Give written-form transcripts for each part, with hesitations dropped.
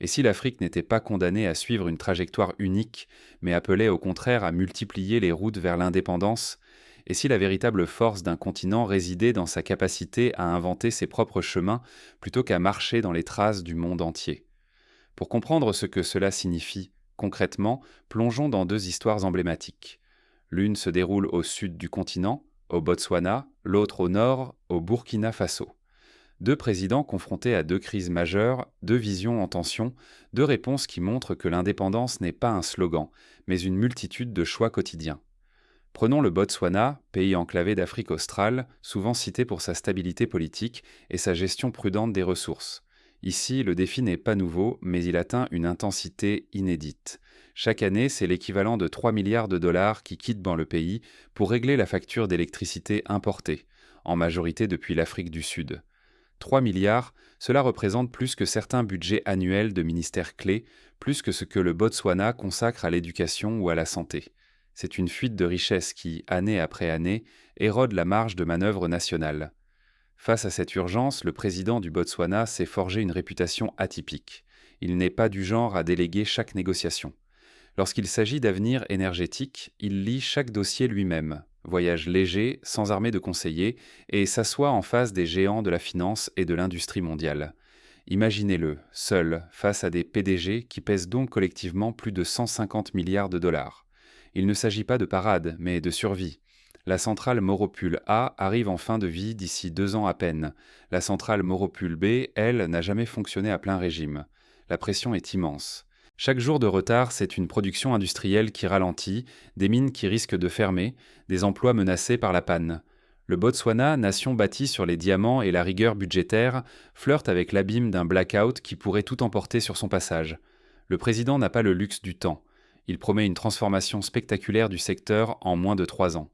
Et si l'Afrique n'était pas condamnée à suivre une trajectoire unique, mais appelait au contraire à multiplier les routes vers l'indépendance, et si la véritable force d'un continent résidait dans sa capacité à inventer ses propres chemins plutôt qu'à marcher dans les traces du monde entier? Pour comprendre ce que cela signifie concrètement, plongeons dans deux histoires emblématiques. L'une se déroule au sud du continent, au Botswana, l'autre au nord, au Burkina Faso. Deux présidents confrontés à deux crises majeures, deux visions en tension, deux réponses qui montrent que l'indépendance n'est pas un slogan, mais une multitude de choix quotidiens. Prenons le Botswana, pays enclavé d'Afrique australe, souvent cité pour sa stabilité politique et sa gestion prudente des ressources. Ici, le défi n'est pas nouveau, mais il atteint une intensité inédite. Chaque année, c'est l'équivalent de 3 milliards de dollars qui quittent dans le pays pour régler la facture d'électricité importée, en majorité depuis l'Afrique du Sud. 3 milliards, cela représente plus que certains budgets annuels de ministères clés, plus que ce que le Botswana consacre à l'éducation ou à la santé. C'est une fuite de richesses qui, année après année, érode la marge de manœuvre nationale. Face à cette urgence, le président du Botswana s'est forgé une réputation atypique. Il n'est pas du genre à déléguer chaque négociation. Lorsqu'il s'agit d'avenir énergétique, il lit chaque dossier lui-même, voyage léger, sans armée de conseillers, et s'assoit en face des géants de la finance et de l'industrie mondiale. Imaginez-le, seul, face à des PDG qui pèsent donc collectivement plus de 150 milliards de dollars. Il ne s'agit pas de parade, mais de survie. La centrale Moropul A arrive en fin de vie d'ici 2 ans à peine. La centrale Moropul B, elle, n'a jamais fonctionné à plein régime. La pression est immense. Chaque jour de retard, c'est une production industrielle qui ralentit, des mines qui risquent de fermer, des emplois menacés par la panne. Le Botswana, nation bâtie sur les diamants et la rigueur budgétaire, flirte avec l'abîme d'un blackout qui pourrait tout emporter sur son passage. Le président n'a pas le luxe du temps. Il promet une transformation spectaculaire du secteur en moins de 3 ans.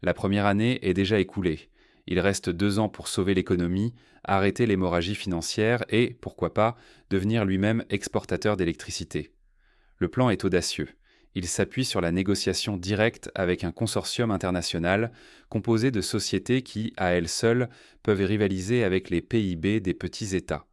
La première année est déjà écoulée. Il reste 2 ans pour sauver l'économie, arrêter l'hémorragie financière et, pourquoi pas, devenir lui-même exportateur d'électricité. Le plan est audacieux. Il s'appuie sur la négociation directe avec un consortium international composé de sociétés qui, à elles seules, peuvent rivaliser avec les PIB des petits États.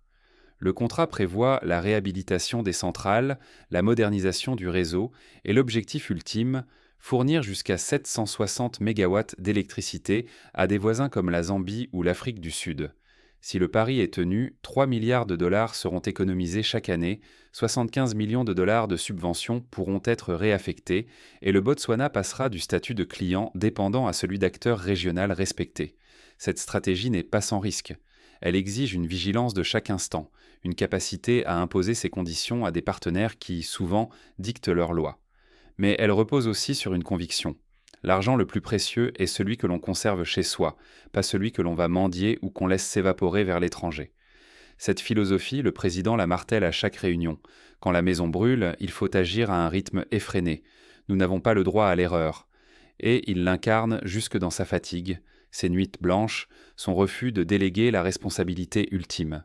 Le contrat prévoit la réhabilitation des centrales, la modernisation du réseau et l'objectif ultime, fournir jusqu'à 760 MW d'électricité à des voisins comme la Zambie ou l'Afrique du Sud. Si le pari est tenu, 3 milliards de dollars seront économisés chaque année, 75 millions de dollars de subventions pourront être réaffectés et le Botswana passera du statut de client dépendant à celui d'acteur régional respecté. Cette stratégie n'est pas sans risque. Elle exige une vigilance de chaque instant, une capacité à imposer ses conditions à des partenaires qui, souvent, dictent leurs lois. Mais elle repose aussi sur une conviction. L'argent le plus précieux est celui que l'on conserve chez soi, pas celui que l'on va mendier ou qu'on laisse s'évaporer vers l'étranger. Cette philosophie, le président la martèle à chaque réunion. Quand la maison brûle, il faut agir à un rythme effréné. Nous n'avons pas le droit à l'erreur. Et il l'incarne jusque dans sa fatigue, ses nuits blanches, son refus de déléguer la responsabilité ultime.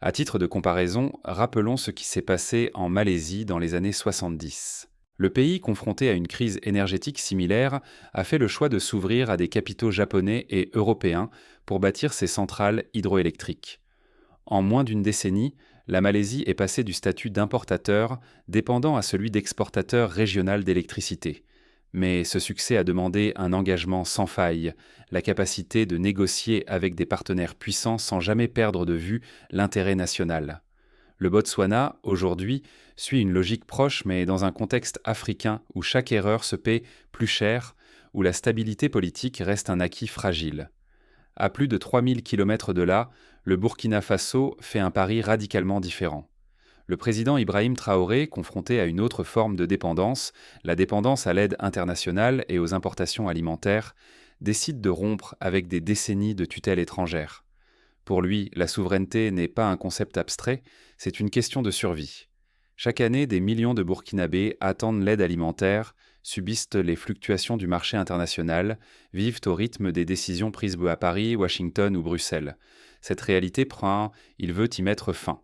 À titre de comparaison, rappelons ce qui s'est passé en Malaisie dans les années 70. Le pays, confronté à une crise énergétique similaire, a fait le choix de s'ouvrir à des capitaux japonais et européens pour bâtir ses centrales hydroélectriques. En moins d'une décennie, la Malaisie est passée du statut d'importateur dépendant à celui d'exportateur régional d'électricité. Mais ce succès a demandé un engagement sans faille, la capacité de négocier avec des partenaires puissants sans jamais perdre de vue l'intérêt national. Le Botswana, aujourd'hui, suit une logique proche mais dans un contexte africain où chaque erreur se paie plus cher, où la stabilité politique reste un acquis fragile. À plus de 3000 km de là, le Burkina Faso fait un pari radicalement différent. Le président Ibrahim Traoré, confronté à une autre forme de dépendance, la dépendance à l'aide internationale et aux importations alimentaires, décide de rompre avec des décennies de tutelle étrangère. Pour lui, la souveraineté n'est pas un concept abstrait, c'est une question de survie. Chaque année, des millions de Burkinabés attendent l'aide alimentaire, subissent les fluctuations du marché international, vivent au rythme des décisions prises à Paris, Washington ou Bruxelles. Cette réalité il veut y mettre fin.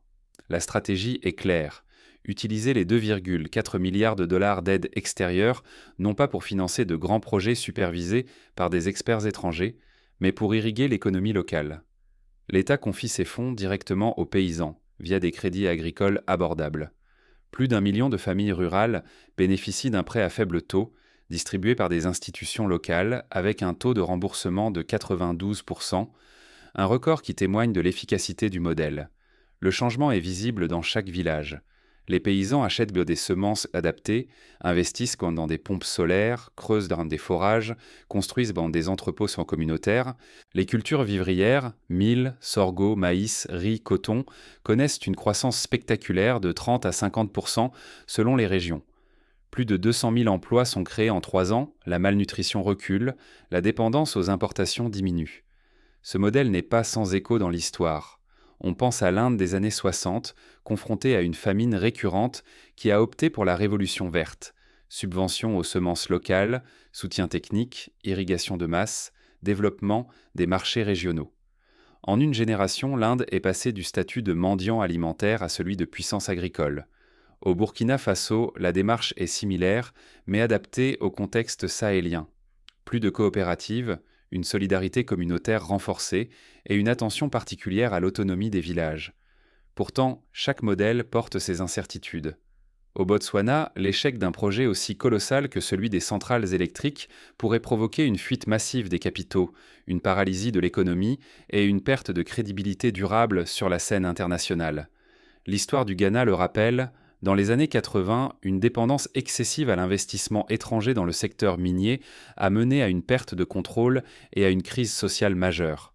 La stratégie est claire. Utiliser les 2,4 milliards de dollars d'aide extérieure, non pas pour financer de grands projets supervisés par des experts étrangers, mais pour irriguer l'économie locale. L'État confie ses fonds directement aux paysans, via des crédits agricoles abordables. Plus d'1 million de familles rurales bénéficient d'un prêt à faible taux, distribué par des institutions locales, avec un taux de remboursement de 92%, un record qui témoigne de l'efficacité du modèle. Le changement est visible dans chaque village. Les paysans achètent des semences adaptées, investissent dans des pompes solaires, creusent dans des forages, construisent dans des entrepôts sans communautaires. Les cultures vivrières, mil, sorgho, maïs, riz, coton, connaissent une croissance spectaculaire de 30 à 50% selon les régions. Plus de 200 000 emplois sont créés en 3 ans, la malnutrition recule, la dépendance aux importations diminue. Ce modèle n'est pas sans écho dans l'histoire. On pense à l'Inde des années 60, confrontée à une famine récurrente qui a opté pour la révolution verte. Subventions aux semences locales, soutien technique, irrigation de masse, développement des marchés régionaux. En une génération, l'Inde est passée du statut de mendiant alimentaire à celui de puissance agricole. Au Burkina Faso, la démarche est similaire, mais adaptée au contexte sahélien. Plus de coopératives, une solidarité communautaire renforcée et une attention particulière à l'autonomie des villages. Pourtant, chaque modèle porte ses incertitudes. Au Botswana, l'échec d'un projet aussi colossal que celui des centrales électriques pourrait provoquer une fuite massive des capitaux, une paralysie de l'économie et une perte de crédibilité durable sur la scène internationale. L'histoire du Ghana le rappelle. Dans les années 80, une dépendance excessive à l'investissement étranger dans le secteur minier a mené à une perte de contrôle et à une crise sociale majeure.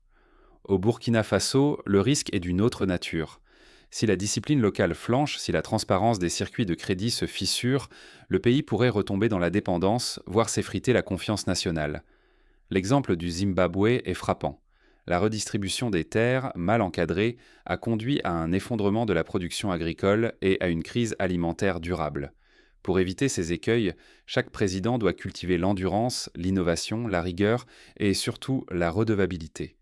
Au Burkina Faso, le risque est d'une autre nature. Si la discipline locale flanche, si la transparence des circuits de crédit se fissure, le pays pourrait retomber dans la dépendance, voire s'effriter la confiance nationale. L'exemple du Zimbabwe est frappant. La redistribution des terres, mal encadrée, a conduit à un effondrement de la production agricole et à une crise alimentaire durable. Pour éviter ces écueils, chaque président doit cultiver l'endurance, l'innovation, la rigueur et surtout la redevabilité.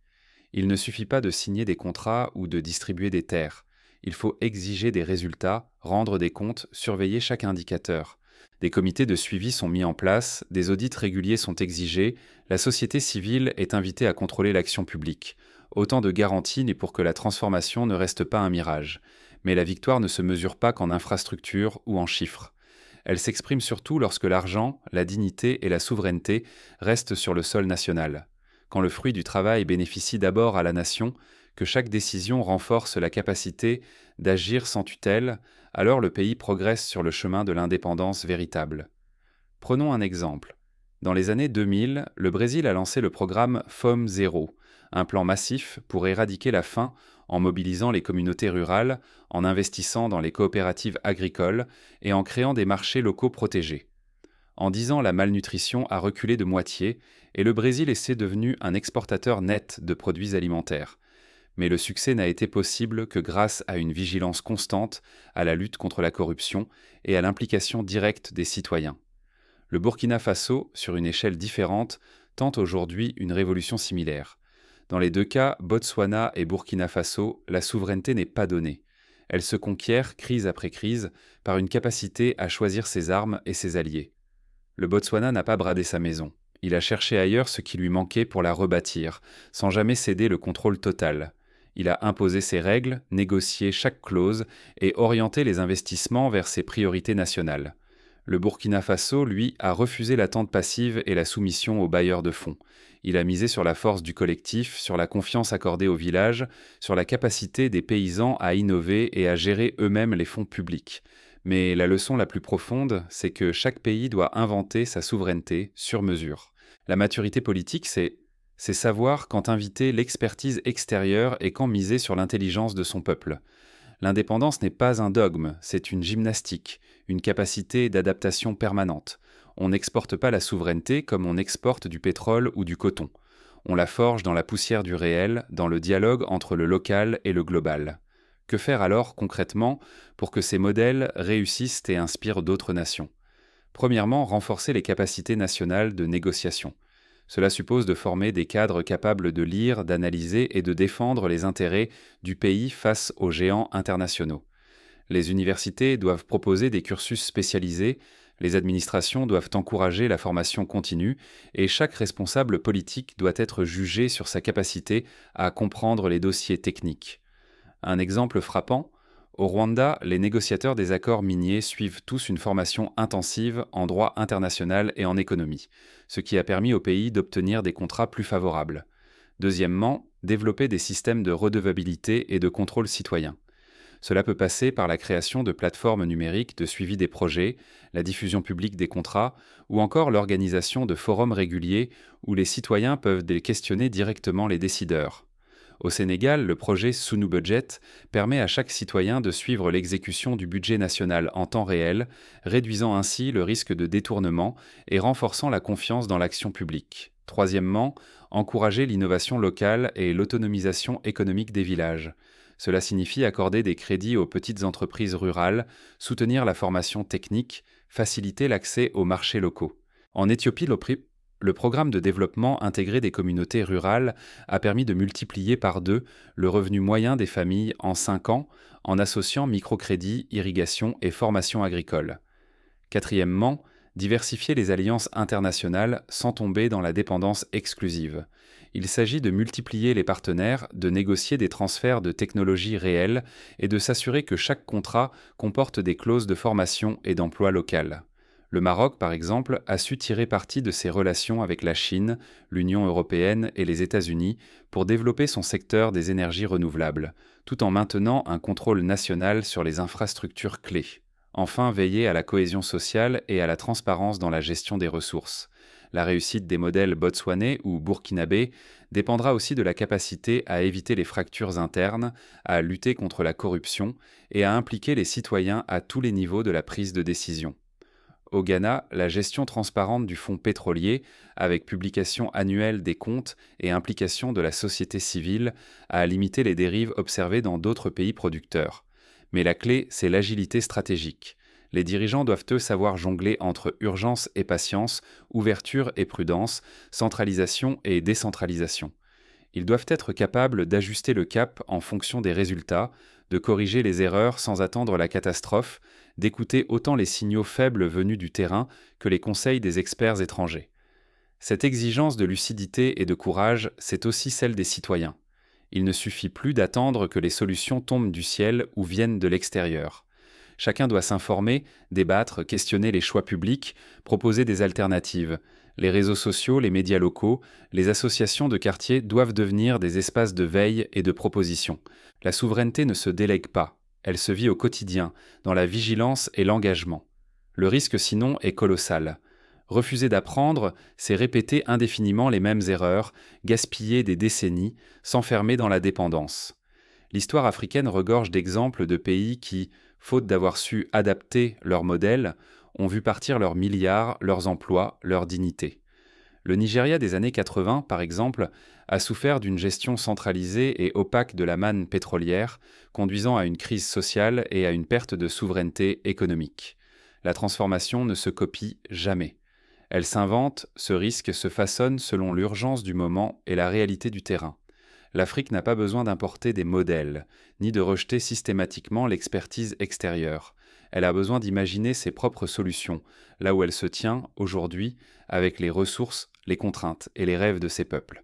Il ne suffit pas de signer des contrats ou de distribuer des terres. Il faut exiger des résultats, rendre des comptes, surveiller chaque indicateur. Des comités de suivi sont mis en place, des audits réguliers sont exigés, la société civile est invitée à contrôler l'action publique. Autant de garanties pour que la transformation ne reste pas un mirage. Mais la victoire ne se mesure pas qu'en infrastructures ou en chiffres. Elle s'exprime surtout lorsque l'argent, la dignité et la souveraineté restent sur le sol national. Quand le fruit du travail bénéficie d'abord à la nation, que chaque décision renforce la capacité d'agir sans tutelle, alors le pays progresse sur le chemin de l'indépendance véritable. Prenons un exemple. Dans les années 2000, le Brésil a lancé le programme Fome Zéro, un plan massif pour éradiquer la faim en mobilisant les communautés rurales, en investissant dans les coopératives agricoles et en créant des marchés locaux protégés. En 10 ans, la malnutrition a reculé de moitié et le Brésil est devenu un exportateur net de produits alimentaires. Mais le succès n'a été possible que grâce à une vigilance constante, à la lutte contre la corruption et à l'implication directe des citoyens. Le Burkina Faso, sur une échelle différente, tente aujourd'hui une révolution similaire. Dans les deux cas, Botswana et Burkina Faso, la souveraineté n'est pas donnée. Elle se conquiert, crise après crise, par une capacité à choisir ses armes et ses alliés. Le Botswana n'a pas bradé sa maison. Il a cherché ailleurs ce qui lui manquait pour la rebâtir, sans jamais céder le contrôle total. Il a imposé ses règles, négocié chaque clause et orienté les investissements vers ses priorités nationales. Le Burkina Faso, lui, a refusé l'attente passive et la soumission aux bailleurs de fonds. Il a misé sur la force du collectif, sur la confiance accordée aux villages, sur la capacité des paysans à innover et à gérer eux-mêmes les fonds publics. Mais la leçon la plus profonde, c'est que chaque pays doit inventer sa souveraineté sur mesure. La maturité politique, c'est savoir quand inviter l'expertise extérieure et quand miser sur l'intelligence de son peuple. L'indépendance n'est pas un dogme, c'est une gymnastique, une capacité d'adaptation permanente. On n'exporte pas la souveraineté comme on exporte du pétrole ou du coton. On la forge dans la poussière du réel, dans le dialogue entre le local et le global. Que faire alors concrètement pour que ces modèles réussissent et inspirent d'autres nations ? Premièrement, renforcer les capacités nationales de négociation. Cela suppose de former des cadres capables de lire, d'analyser et de défendre les intérêts du pays face aux géants internationaux. Les universités doivent proposer des cursus spécialisés, les administrations doivent encourager la formation continue et chaque responsable politique doit être jugé sur sa capacité à comprendre les dossiers techniques. Un exemple frappant, Au Rwanda, les négociateurs des accords miniers suivent tous une formation intensive en droit international et en économie, ce qui a permis au pays d'obtenir des contrats plus favorables. Deuxièmement, développer des systèmes de redevabilité et de contrôle citoyen. Cela peut passer par la création de plateformes numériques de suivi des projets, la diffusion publique des contrats ou encore l'organisation de forums réguliers où les citoyens peuvent questionner directement les décideurs. Au Sénégal, le projet Sunu Budget permet à chaque citoyen de suivre l'exécution du budget national en temps réel, réduisant ainsi le risque de détournement et renforçant la confiance dans l'action publique. Troisièmement, encourager l'innovation locale et l'autonomisation économique des villages. Cela signifie accorder des crédits aux petites entreprises rurales, soutenir la formation technique, faciliter l'accès aux marchés locaux. En Éthiopie, le programme de développement intégré des communautés rurales a permis de multiplier par 2 le revenu moyen des familles en 5 ans en associant microcrédit, irrigation et formation agricole. Quatrièmement, diversifier les alliances internationales sans tomber dans la dépendance exclusive. Il s'agit de multiplier les partenaires, de négocier des transferts de technologies réelles et de s'assurer que chaque contrat comporte des clauses de formation et d'emploi local. Le Maroc, par exemple, a su tirer parti de ses relations avec la Chine, l'Union européenne et les États-Unis pour développer son secteur des énergies renouvelables, tout en maintenant un contrôle national sur les infrastructures clés. Enfin, veiller à la cohésion sociale et à la transparence dans la gestion des ressources. La réussite des modèles botswanais ou burkinabés dépendra aussi de la capacité à éviter les fractures internes, à lutter contre la corruption et à impliquer les citoyens à tous les niveaux de la prise de décision. Au Ghana, la gestion transparente du fonds pétrolier, avec publication annuelle des comptes et implication de la société civile, a limité les dérives observées dans d'autres pays producteurs. Mais la clé, c'est l'agilité stratégique. Les dirigeants doivent eux savoir jongler entre urgence et patience, ouverture et prudence, centralisation et décentralisation. Ils doivent être capables d'ajuster le cap en fonction des résultats, de corriger les erreurs sans attendre la catastrophe, d'écouter autant les signaux faibles venus du terrain que les conseils des experts étrangers. Cette exigence de lucidité et de courage, c'est aussi celle des citoyens. Il ne suffit plus d'attendre que les solutions tombent du ciel ou viennent de l'extérieur. Chacun doit s'informer, débattre, questionner les choix publics, proposer des alternatives. Les réseaux sociaux, les médias locaux, les associations de quartier doivent devenir des espaces de veille et de proposition. La souveraineté ne se délègue pas, elle se vit au quotidien, dans la vigilance et l'engagement. Le risque sinon est colossal. Refuser d'apprendre, c'est répéter indéfiniment les mêmes erreurs, gaspiller des décennies, s'enfermer dans la dépendance. L'histoire africaine regorge d'exemples de pays qui, faute d'avoir su adapter leur modèle, ont vu partir leurs milliards, leurs emplois, leur dignité. Le Nigeria des années 80, par exemple, a souffert d'une gestion centralisée et opaque de la manne pétrolière, conduisant à une crise sociale et à une perte de souveraineté économique. La transformation ne se copie jamais. Elle s'invente, se risque, se façonne selon l'urgence du moment et la réalité du terrain. L'Afrique n'a pas besoin d'importer des modèles, ni de rejeter systématiquement l'expertise extérieure. Elle a besoin d'imaginer ses propres solutions, là où elle se tient, aujourd'hui, avec les ressources, les contraintes et les rêves de ses peuples.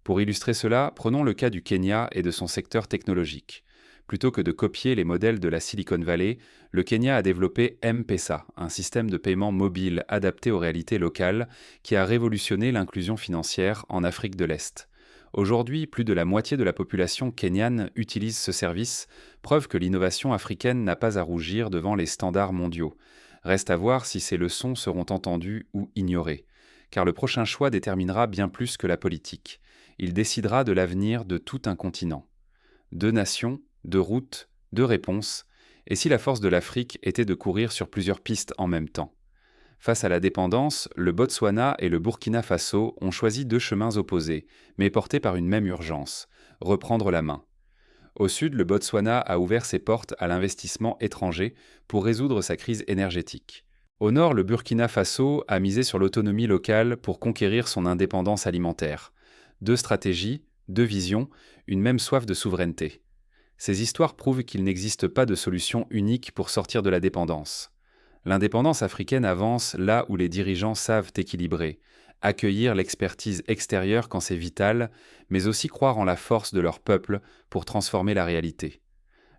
Pour illustrer cela, prenons le cas du Kenya et de son secteur technologique. Plutôt que de copier les modèles de la Silicon Valley, le Kenya a développé M-Pesa, un système de paiement mobile adapté aux réalités locales qui a révolutionné l'inclusion financière en Afrique de l'Est. Aujourd'hui, plus de la moitié de la population kenyane utilise ce service, preuve que l'innovation africaine n'a pas à rougir devant les standards mondiaux. Reste à voir si ces leçons seront entendues ou ignorées, car le prochain choix déterminera bien plus que la politique. Il décidera de l'avenir de tout un continent. 2 nations, 2 routes, 2 réponses, et si la force de l'Afrique était de courir sur plusieurs pistes en même temps. Face à la dépendance, le Botswana et le Burkina Faso ont choisi 2 chemins opposés, mais portés par une même urgence, reprendre la main. Au sud, le Botswana a ouvert ses portes à l'investissement étranger pour résoudre sa crise énergétique. Au nord, le Burkina Faso a misé sur l'autonomie locale pour conquérir son indépendance alimentaire. 2 stratégies, 2 visions, une même soif de souveraineté. Ces histoires prouvent qu'il n'existe pas de solution unique pour sortir de la dépendance. L'indépendance africaine avance là où les dirigeants savent équilibrer, accueillir l'expertise extérieure quand c'est vital, mais aussi croire en la force de leur peuple pour transformer la réalité.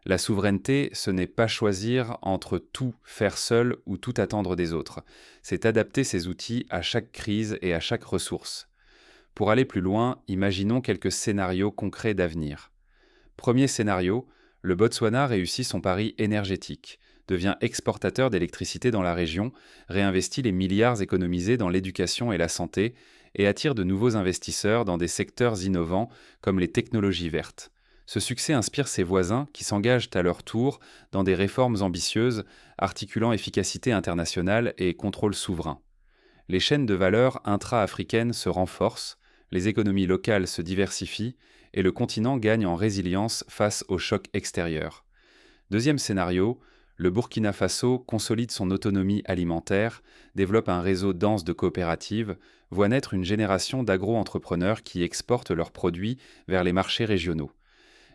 La souveraineté, ce n'est pas choisir entre tout faire seul ou tout attendre des autres. C'est adapter ses outils à chaque crise et à chaque ressource. Pour aller plus loin, imaginons quelques scénarios concrets d'avenir. Premier scénario, le Botswana réussit son pari énergétique, devient exportateur d'électricité dans la région, réinvestit les milliards économisés dans l'éducation et la santé, et attire de nouveaux investisseurs dans des secteurs innovants comme les technologies vertes. Ce succès inspire ses voisins qui s'engagent à leur tour dans des réformes ambitieuses, articulant efficacité internationale et contrôle souverain. Les chaînes de valeur intra-africaines se renforcent, les économies locales se diversifient et le continent gagne en résilience face aux chocs extérieurs. Deuxième scénario, le Burkina Faso consolide son autonomie alimentaire, développe un réseau dense de coopératives, voit naître une génération d'agro-entrepreneurs qui exportent leurs produits vers les marchés régionaux.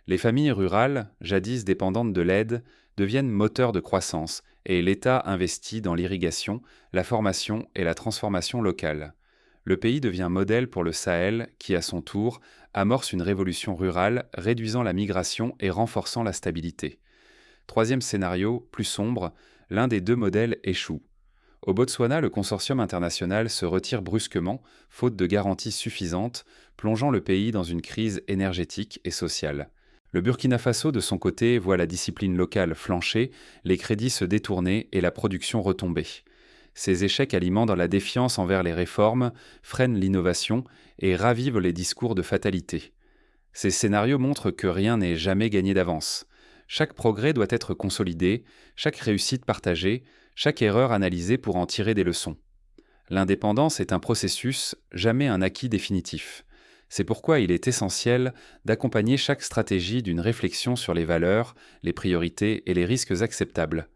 Les familles rurales, jadis dépendantes de l'aide, deviennent moteurs de croissance et l'État investit dans l'irrigation, la formation et la transformation locale. Le pays devient modèle pour le Sahel qui, à son tour, amorce une révolution rurale, réduisant la migration et renforçant la stabilité. Troisième scénario, plus sombre, l'un des deux modèles échoue. Au Botswana, le consortium international se retire brusquement, faute de garanties suffisantes, plongeant le pays dans une crise énergétique et sociale. Le Burkina Faso, de son côté, voit la discipline locale flancher, les crédits se détourner et la production retomber. Ces échecs alimentent la défiance envers les réformes, freinent l'innovation et ravivent les discours de fatalité. Ces scénarios montrent que rien n'est jamais gagné d'avance. Chaque progrès doit être consolidé, chaque réussite partagée, chaque erreur analysée pour en tirer des leçons. L'indépendance est un processus, jamais un acquis définitif. C'est pourquoi il est essentiel d'accompagner chaque stratégie d'une réflexion sur les valeurs, les priorités et les risques acceptables.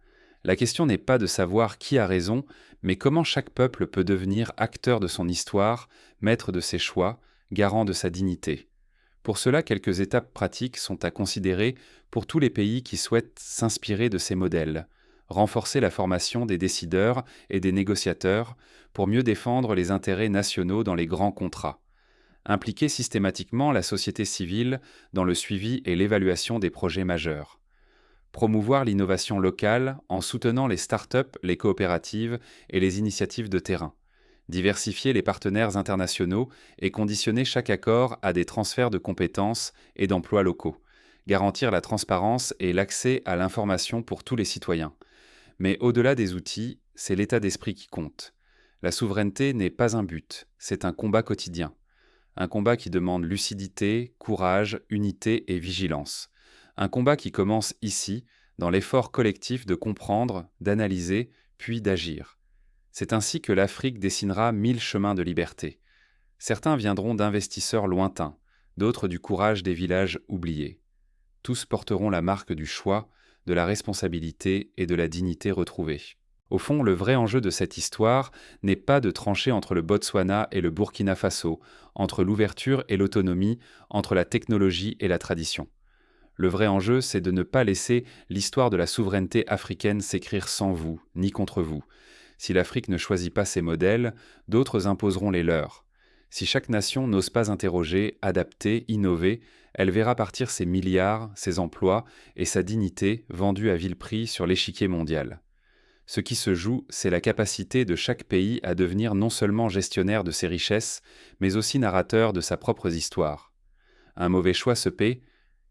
La question n'est pas de savoir qui a raison, mais comment chaque peuple peut devenir acteur de son histoire, maître de ses choix, garant de sa dignité. Pour cela, quelques étapes pratiques sont à considérer pour tous les pays qui souhaitent s'inspirer de ces modèles. Renforcer la formation des décideurs et des négociateurs pour mieux défendre les intérêts nationaux dans les grands contrats. Impliquer systématiquement la société civile dans le suivi et l'évaluation des projets majeurs. Promouvoir l'innovation locale en soutenant les start-up, les coopératives et les initiatives de terrain. Diversifier les partenaires internationaux et conditionner chaque accord à des transferts de compétences et d'emplois locaux. Garantir la transparence et l'accès à l'information pour tous les citoyens. Mais au-delà des outils, c'est l'état d'esprit qui compte. La souveraineté n'est pas un but, c'est un combat quotidien. Un combat qui demande lucidité, courage, unité et vigilance. Un combat qui commence ici, dans l'effort collectif de comprendre, d'analyser, puis d'agir. C'est ainsi que l'Afrique dessinera 1000 chemins de liberté. Certains viendront d'investisseurs lointains, d'autres du courage des villages oubliés. Tous porteront la marque du choix, de la responsabilité et de la dignité retrouvée. Au fond, le vrai enjeu de cette histoire n'est pas de trancher entre le Botswana et le Burkina Faso, entre l'ouverture et l'autonomie, entre la technologie et la tradition. Le vrai enjeu, c'est de ne pas laisser l'histoire de la souveraineté africaine s'écrire sans vous, ni contre vous. Si l'Afrique ne choisit pas ses modèles, d'autres imposeront les leurs. Si chaque nation n'ose pas interroger, adapter, innover, elle verra partir ses milliards, ses emplois et sa dignité vendus à vil prix sur l'échiquier mondial. Ce qui se joue, c'est la capacité de chaque pays à devenir non seulement gestionnaire de ses richesses, mais aussi narrateur de sa propre histoire. Un mauvais choix se paie,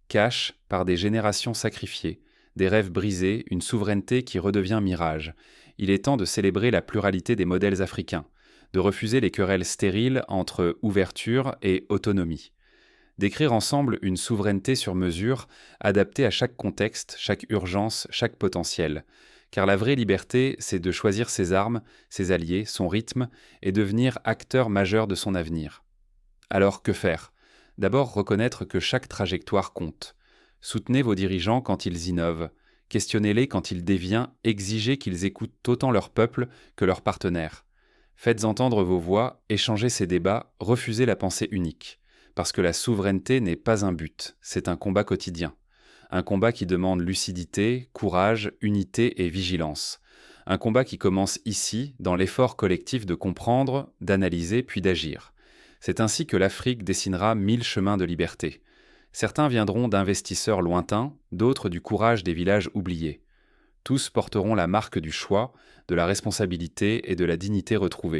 cache, par des générations sacrifiées, des rêves brisés, une souveraineté qui redevient mirage. Il est temps de célébrer la pluralité des modèles africains, de refuser les querelles stériles entre ouverture et autonomie. D'écrire ensemble une souveraineté sur mesure, adaptée à chaque contexte, chaque urgence, chaque potentiel. Car la vraie liberté, c'est de choisir ses armes, ses alliés, son rythme, et devenir acteur majeur de son avenir. Alors que faire ? D'abord reconnaître que chaque trajectoire compte. Soutenez vos dirigeants quand ils innovent. Questionnez-les quand ils dévient, exigez qu'ils écoutent autant leur peuple que leurs partenaires. Faites entendre vos voix, échangez ces débats, refusez la pensée unique. Parce que la souveraineté n'est pas un but, c'est un combat quotidien. Un combat qui demande lucidité, courage, unité et vigilance. Un combat qui commence ici, dans l'effort collectif de comprendre, d'analyser puis d'agir. C'est ainsi que l'Afrique dessinera 1000 chemins de liberté. Certains viendront d'investisseurs lointains, d'autres du courage des villages oubliés. Tous porteront la marque du choix, de la responsabilité et de la dignité retrouvée.